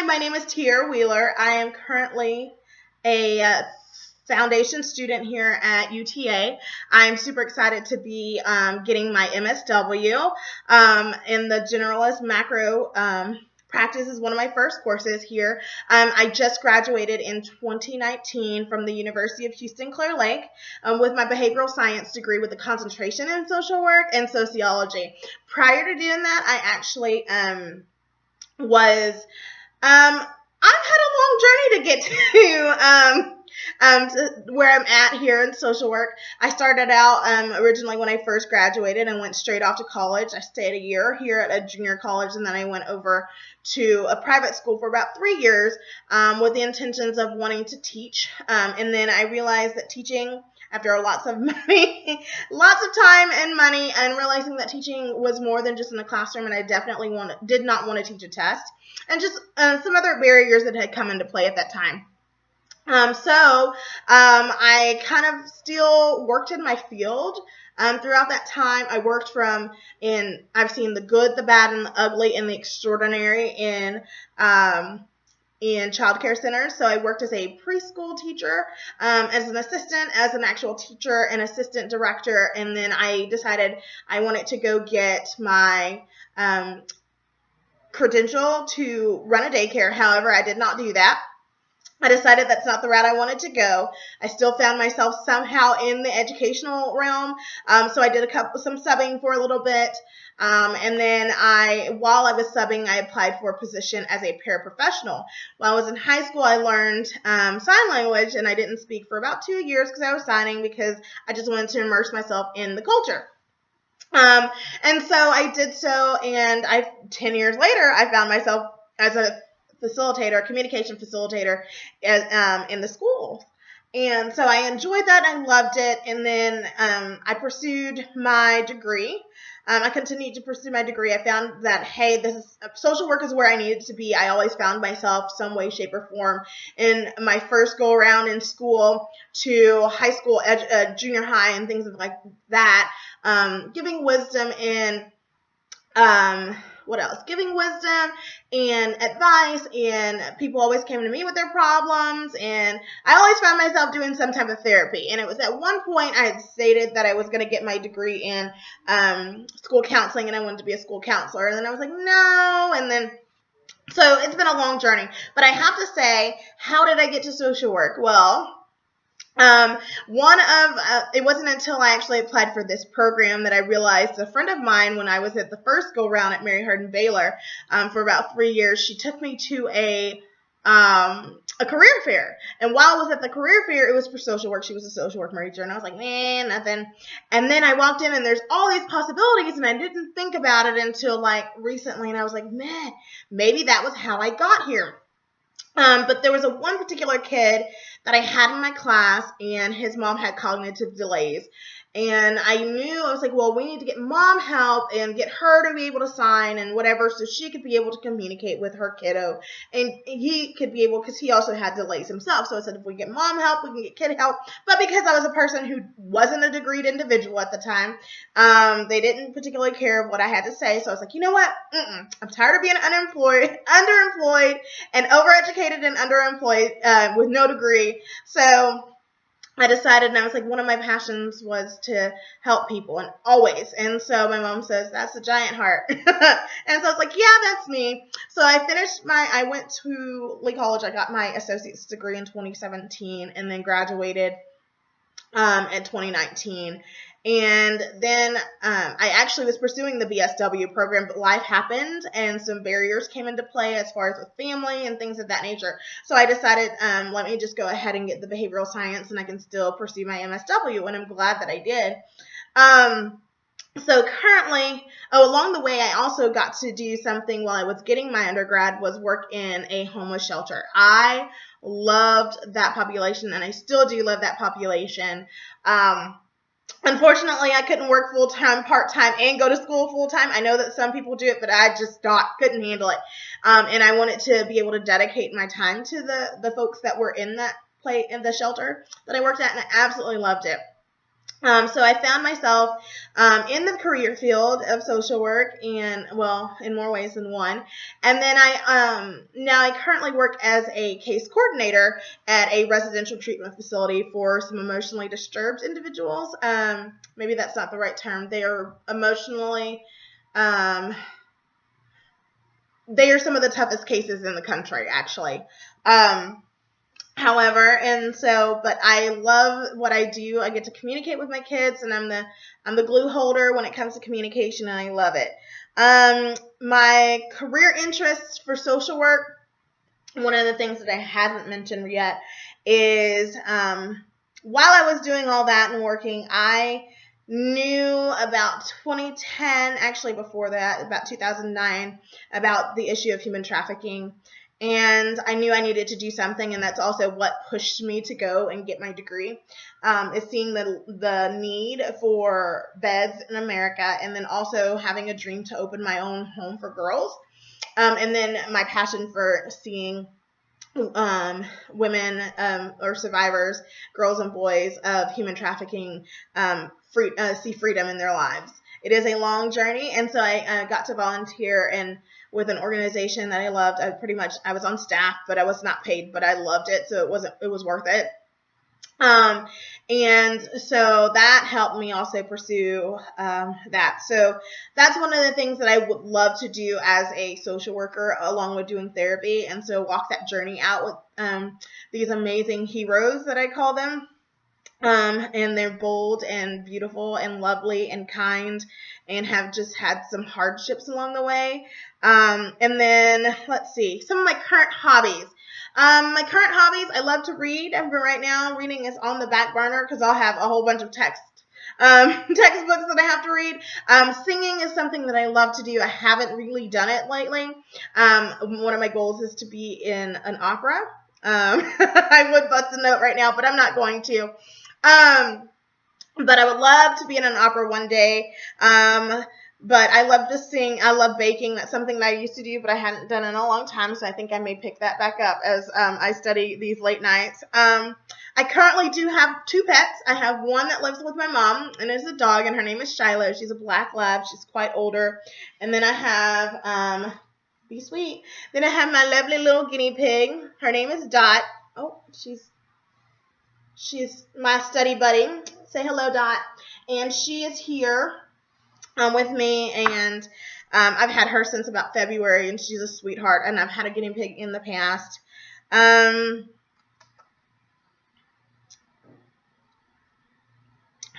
my name is Tierra. I am currently a foundation student here at UTA. I'm super excited to be getting my MSW in the Generalist Micro practice is one of my first courses here. I just graduated in 2019 from the University of Houston Clear Lake with my behavioral science degree with a concentration in social work and sociology. Prior to doing that, I actually I've had a long journey to get to where I'm at here in social work. I started out originally when I first graduated and went straight off to college. I stayed a year here at a junior college, and then I went over to a private school for about 3 years with the intentions of wanting to teach. And then I realized that teaching, after lots of money, lots of time and money, and realizing that teaching was more than just in the classroom, and I definitely did not want to teach a test, and just some other barriers that had come into play at that time. I kind of still worked in my field. Throughout that time, I worked I've seen the good, the bad, and the ugly, and the extraordinary in child care centers. So I worked as a preschool teacher, as an assistant, as an actual teacher, and assistant director. And then I decided I wanted to go get my credential to run a daycare. However, I did not do that. I decided that's not the route I wanted to go. I still found myself somehow in the educational realm. So I did some subbing for a little bit. And then while I was subbing, I applied for a position as a paraprofessional. While I was in high school, I learned sign language, and I didn't speak for about 2 years because I was signing, because I just wanted to immerse myself in the culture. And so I did so, and 10 years later, I found myself as a communication facilitator in the school. And so I enjoyed that. I loved it. And then I pursued my degree. I continued to pursue my degree. I found that, hey, social work is where I needed to be. I always found myself some way, shape, or form in my first go around in school to high school, junior high, and things like that, giving wisdom and giving wisdom and advice, and people always came to me with their problems, and I always found myself doing some type of therapy. And it was at one point I had stated that I was going to get my degree in school counseling, and I wanted to be a school counselor, and then I was like, no, and then so it's been a long journey. But I have to say, how did I get to social work? Well, it wasn't until I actually applied for this program that I realized a friend of mine, when I was at the first go round at Mary Hardin Baylor for about 3 years, she took me to a career fair. And while I was at the career fair, it was for social work. She was a social work major, and I was like, man, nothing. And then I walked in, and there's all these possibilities, and I didn't think about it until like recently, and I was like, man, maybe that was how I got here. But there was one particular kid that I had in my class, and his mom had cognitive delays. And I was like, well, we need to get mom help and get her to be able to sign and whatever, so she could be able to communicate with her kiddo. And he could be able, because he also had delays himself. So I said, if we get mom help, we can get kid help. But because I was a person who wasn't a degreed individual at the time, they didn't particularly care of what I had to say. So I was like, you know what? I'm tired of being underemployed, and overeducated and underemployed with no degree. So I decided, and I was like, one of my passions was to help people, and always. And so my mom says, that's a giant heart. And so I was like, yeah, that's me. So I went to Lee College. I got my associate's degree in 2017, and then graduated in 2019. And then I actually was pursuing the BSW program, but life happened, and some barriers came into play as far as with family and things of that nature. So I decided, let me just go ahead and get the behavioral science, and I can still pursue my MSW, and I'm glad that I did. So currently, along the way, I also got to do something while I was getting my undergrad, was work in a homeless shelter. I loved that population, and I still do love that population. Unfortunately, I couldn't work full-time, part-time, and go to school full-time. I know that some people do it, but I just couldn't handle it. And I wanted to be able to dedicate my time to the folks that were in the shelter that I worked at, and I absolutely loved it. So I found myself in the career field of social work, and well, in more ways than one. And then now I currently work as a case coordinator at a residential treatment facility for some emotionally disturbed individuals. Maybe that's not the right term. They are emotionally, um, they are some of the toughest cases in the country, actually. Um, However, but I love what I do. I get to communicate with my kids, and I'm the glue holder when it comes to communication, and I love it. My career interests for social work, one of the things that I haven't mentioned yet is while I was doing all that and working, I knew about 2010, actually before that, about 2009, about the issue of human trafficking. And I knew I needed to do something, and that's also what pushed me to go and get my degree, is seeing the need for beds in America, and then also having a dream to open my own home for girls. And then my passion for seeing women or survivors, girls and boys of human trafficking, see freedom in their lives. It is a long journey, and so I got to volunteer and with an organization that I loved. I was on staff, but I was not paid, but I loved it, so it was worth it. And so that helped me also pursue that. So that's one of the things that I would love to do as a social worker, along with doing therapy. And so walk that journey out with these amazing heroes that I call them. And they're bold and beautiful and lovely and kind, and have just had some hardships along the way. And then let's see, some of my current hobbies. I love to read. Right now, reading is on the back burner because I'll have a whole bunch of textbooks that I have to read. Singing is something that I love to do. I haven't really done it lately. One of my goals is to be in an opera. I would bust a note right now, but I'm not going to. But I would love to be in an opera one day. But I love to sing. I love baking. That's something that I used to do, but I hadn't done in a long time. So I think I may pick that back up as I study these late nights. I currently do have 2 pets. I have one that lives with my mom, and it's a dog, and her name is Shiloh. She's a black lab. She's quite older. And then I have, be sweet. Then I have my lovely little guinea pig. Her name is Dot. Oh, she's my study buddy. Say hello, Dot. And she is here with me, and I've had her since about February, and she's a sweetheart, and I've had a guinea pig in the past.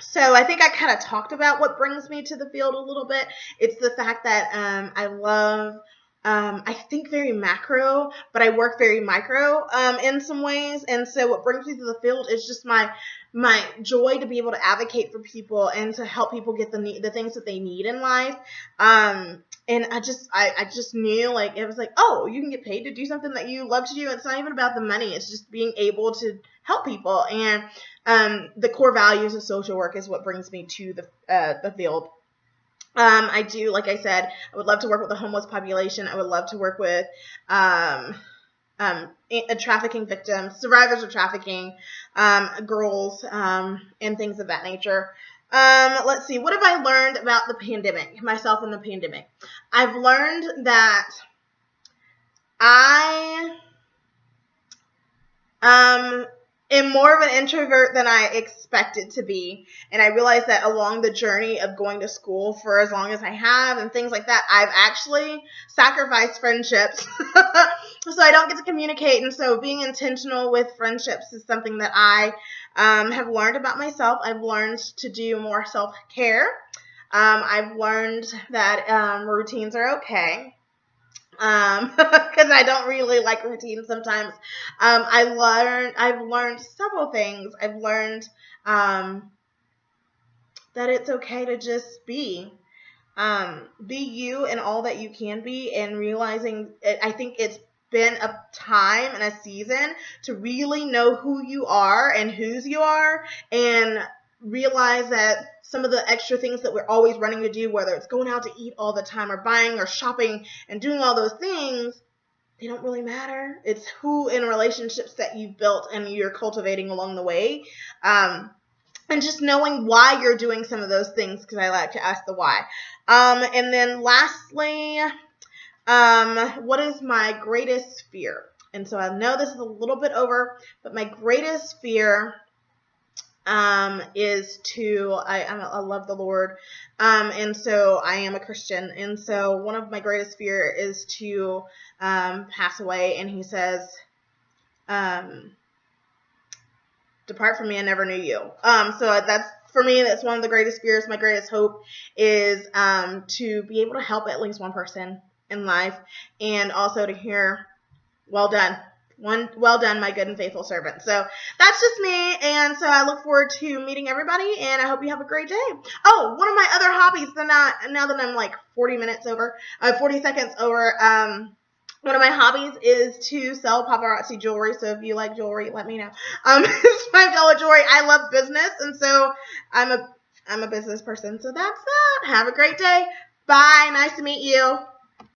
So I think I kind of talked about what brings me to the field a little bit. It's the fact that I think very macro, but I work very micro in some ways. And so what brings me to the field is just my joy to be able to advocate for people and to help people get the things that they need in life. And I just knew, like, it was like, oh, you can get paid to do something that you love to do. It's not even about the money. It's just being able to help people. And the core values of social work is what brings me to the field. I do, like I said, I would love to work with the homeless population. I would love to work with trafficking victims, survivors of trafficking, girls, and things of that nature. Let's see, what have I learned about the pandemic, myself in the pandemic? I've learned that I am more of an introvert than I expected to be. And I realized that along the journey of going to school for as long as I have and things like that, I've actually sacrificed friendships. So I don't get to communicate. And so being intentional with friendships is something that I have learned about myself. I've learned to do more self-care. I've learned that routines are okay. Because I don't really like routines sometimes. I've learned several things. I've learned that it's okay to just be you and all that you can be, and realizing it. I think it's been a time and a season to really know who you are and whose you are, and realize that some of the extra things that we're always running to do, whether it's going out to eat all the time or buying or shopping and doing all those things, they don't really matter. It's who in relationships that you've built and you're cultivating along the way. and just knowing why you're doing some of those things, because I like to ask the why. And then lastly, what is my greatest fear? And so I know this is a little bit over, but my greatest fear is I love the Lord, and so I am a Christian, and so one of my greatest fear is to pass away, and he says, depart from me, I never knew you. So that's, for me, that's one of the greatest fears. My greatest hope is to be able to help at least one person in life, and also to hear, well done. Well done, my good and faithful servant. So that's just me, and so I look forward to meeting everybody, and I hope you have a great day. Oh, one of my other hobbies, now that I'm like 40 seconds over, one of my hobbies is to sell paparazzi jewelry. So if you like jewelry, let me know. It's $5 jewelry. I love business, and so I'm a business person. So that's that. Have a great day. Bye. Nice to meet you.